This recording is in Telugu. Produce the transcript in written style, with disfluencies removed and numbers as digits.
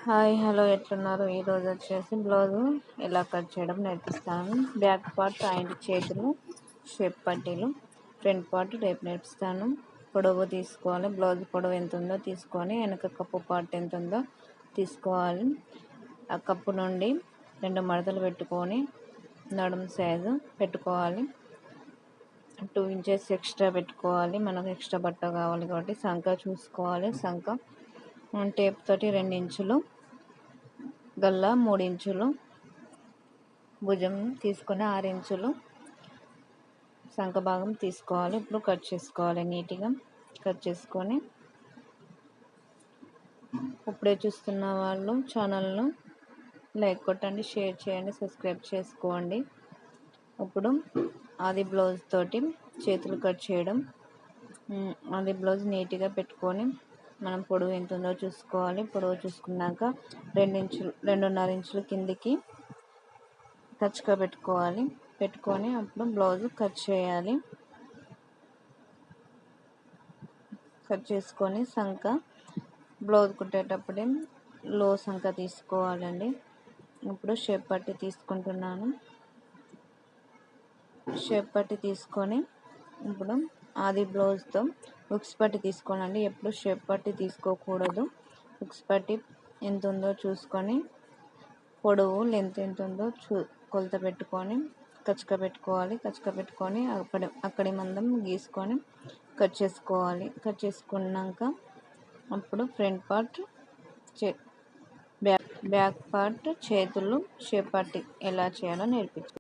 హాయ్ హలో ఎట్లున్నారు? ఈరోజు వచ్చేసి బ్లౌజ్ ఎలా కట్ చేయడం నేర్పిస్తాను. బ్యాక్ పార్ట్ అండ్ చేతులు షేప్ పట్టీలు, ఫ్రంట్ పార్ట్ రేపు నేర్పిస్తాను. పొడవు తీసుకోవాలి, బ్లౌజ్ పొడవు ఎంత ఉందో తీసుకొని వెనక కప్పు పార్ట్ ఎంత ఉందో తీసుకోవాలి. ఆ కప్పు నుండి 2 మడతలు పెట్టుకొని నడుము సైజు పెట్టుకోవాలి. 2 ఇంచెస్ ఎక్స్ట్రా పెట్టుకోవాలి. మనకు ఎక్స్ట్రా బట్ట కావాలి కాబట్టి సంక చూసుకోవాలి. సంక టేప్ తోటి 2 ఇంచులు, గల్ల 3 ఇంచులు, భుజం తీసుకొని 6 ఇంచులు సంక భాగం తీసుకోవాలి. ఇప్పుడు కట్ చేసుకోవాలి. నీట్గా కట్ చేసుకొని ఇప్పుడే చూస్తున్న వాళ్ళు ఛానల్ను లైక్ కొట్టండి, షేర్ చేయండి, సబ్స్క్రైబ్ చేసుకోండి. ఇప్పుడు ఆది బ్లౌజ్ తోటి చేతులు కట్ చేయడం. ఆది బ్లౌజ్ నీట్గా పెట్టుకొని మనం పొడవు ఎంత ఉందో చూసుకోవాలి. పొడవు చూసుకున్నాక 2.5 ఇంచులు కిందికి టచ్గా పెట్టుకోవాలి. పెట్టుకొని అప్పుడు బ్లౌజ్ కట్ చేయాలి. కట్ చేసుకొని సంక బ్లౌజ్ కుట్టేటప్పుడే లో సంక తీసుకోవాలండి. ఇప్పుడు షేప్ పట్టి తీసుకుంటున్నాను. షేప్ పట్టి తీసుకొని ఇప్పుడు ఆది బ్లౌజ్తో హుక్స్ పట్టి తీసుకోనండి. ఎప్పుడు షేప్ పట్టి తీసుకోకూడదు. హుక్స్ పట్టి ఎంత ఉందో చూసుకొని పొడవు లెంత్ ఎంత ఉందో కొలత పెట్టుకొని కచ్చుక పెట్టుకోవాలి. కచ్చుక పెట్టుకొని అక్కడి మందం గీసుకొని కట్ చేసుకోవాలి. కట్ చేసుకున్నాక అప్పుడు ఫ్రంట్ పార్ట్ బ్యాక్ పార్ట్ చేతులు షేప్ పట్టి ఎలా చేయాలో నేర్పించుకోవాలి.